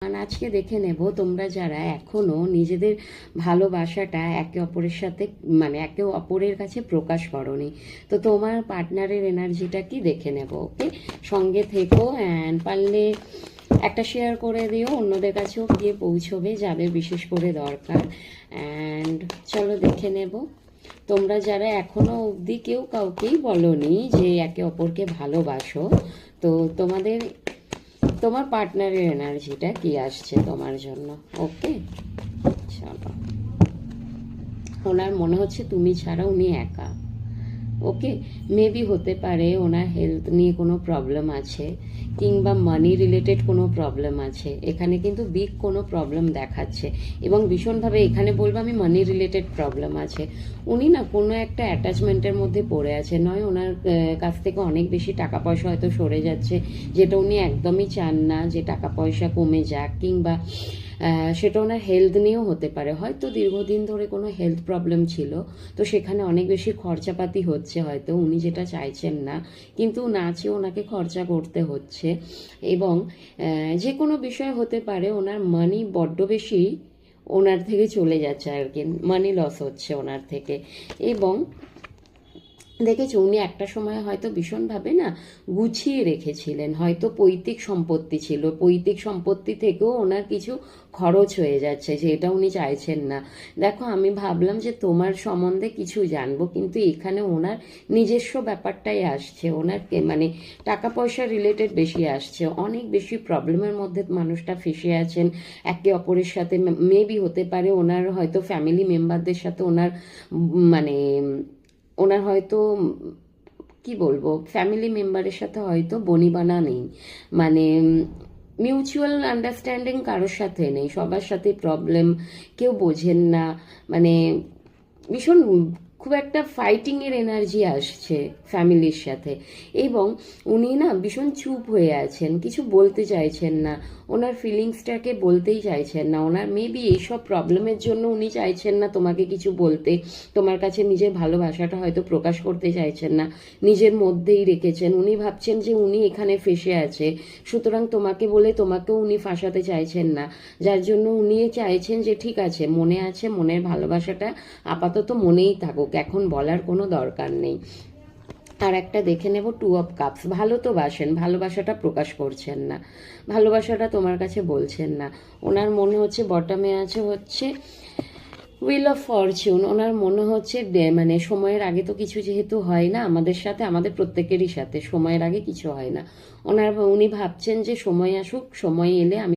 আজকে দেখে নেব তোমরা যারা এখনো নিজেদের ভালোবাসাটা একে অপরের সাথে একে অপরের কাছে প্রকাশ করনি, তো তোমার পার্টনারের এনার্জিটা কি দেখে নেব। ওকে, সঙ্গে থেকো অ্যান্ড পারলে একটা শেয়ার করে দিও, অন্যদের কাছেও গিয়ে পৌঁছবে যাদের বিশেষ করে দরকার। অ্যান্ড চলো দেখে নেব তোমরা যারা এখনো অবধি কেউ কাউকেই বলনি যে একে অপরকে ভালোবাসো, তো তোমার পার্টনারের এনার্জিটা কি আসছে তোমার জন্য। ওকে, চলো। ওনার মনে হচ্ছে তুমি ছাড়া উনি একা। ওকে, মেবি হতে পারে ওনার হেলথ নিয়ে কোনো প্রবলেম আছে, কিংবা মানি রিলেটেড কোনো প্রবলেম আছে। এখানে কিন্তু বিগ কোনো প্রবলেম দেখাচ্ছে, এবং ভীষণভাবে এখানে বলবো আমি মানি রিলেটেড প্রবলেম আছে। উনি না কোনো একটা অ্যাটাচমেন্টের মধ্যে পড়ে আছে, নয় ওনার কাছ থেকে অনেক বেশি টাকা পয়সা হয়তো সরে যাচ্ছে, যেটা উনি একদমই চান না যে টাকা পয়সা কমে যাক, কিংবা সেটা ওনার হেলথ নিয়েও হতে পারে। হয়তো দীর্ঘদিন ধরে কোনো হেলথ প্রবলেম ছিল, তো সেখানে অনেক বেশি খরচাপাতি হচ্ছে, হয়তো উনি যেটা চাইছেন না, কিন্তু না চেয়ে ওনাকে খরচা করতে হচ্ছে। এবং যে কোনো বিষয় হতে পারে, ওনার মানি বড্ড বেশি ওনার থেকে চলে যাচ্ছে আর কি, মানি লস হচ্ছে ওনার থেকে। এবং দেখেছো উনি একটা সময় হয়তো ভীষণভাবে না গুছিয়ে রেখেছিলেন, হয়তো পৈতৃক সম্পত্তি ছিল, পৈতৃক সম্পত্তি থেকেও ওনার কিছু খরচ হয়ে যাচ্ছে, যে এটা উনি চাইছেন না। দেখো আমি ভাবলাম যে তোমার সম্বন্ধে কিছু জানবো, কিন্তু এখানে ওনার নিজস্ব ব্যাপারটাই আসছে, ওনার টাকা পয়সা রিলেটেড বেশি আসছে, অনেক বেশি প্রবলেমের মধ্যে মানুষটা ফেসে আছেন একে অপরের সাথে। মেবি হতে পারে ওনার হয়তো ফ্যামিলি মেম্বারদের সাথে মানে ওনার হয়তো কি বলবো, ফ্যামিলি মেম্বারের সাথে হয়তো বনিবানা নেই, মানে মিউচুয়াল আন্ডারস্ট্যান্ডিং কারোর সাথে নেই, সবার সাথে প্রবলেম, কেউ বোঝেন না, মানে ভীষণ খুব একটা ফাইটিংয়ের এনার্জি আসছে ফ্যামিলির সাথে। এবং উনি না ভীষণ চুপ হয়ে আছেন, কিছু বলতে চাইছেন না, ওনার ফিলিংসটাকে বলতেই চাইছেন না। ওনার মেবি এইসব প্রবলেমের জন্য উনি চাইছেন না তোমাকে কিছু বলতে, তোমার কাছে নিজের ভালোবাসাটা হয়তো প্রকাশ করতে চাইছেন না, নিজের মধ্যেই রেখেছেন। উনি ভাবছেন যে উনি এখানে ফেসে আছে, সুতরাং তোমাকে বলে তোমাকেও উনি ফাঁসাতে চাইছেন না, যার জন্য উনি চাইছেন যে ঠিক আছে, মনে আছে, মনের ভালোবাসাটা আপাতত মনেই থাকুক, এখন বলার কোনো দরকার নেই। আর একটা দেখে নেব টু অফ কাপস, ভালো তো বাসেন, ভালোবাসাটা প্রকাশ করছেন না, ভালোবাসাটা তোমার কাছে বলছেন না। ওনার মনে হচ্ছে বটমে আছে হচ্ছে হুইল অফ ফরচুন। ওনার মনে হচ্ছে সময়ের আগে তো কিছু যেহেতু হয় না আমাদের সাথে, আমাদের প্রত্যেকেরই সাথে সময়ের আগে কিছু হয় না। উনি ভাবছেন যে সময় আসুক, সময় এলে আমি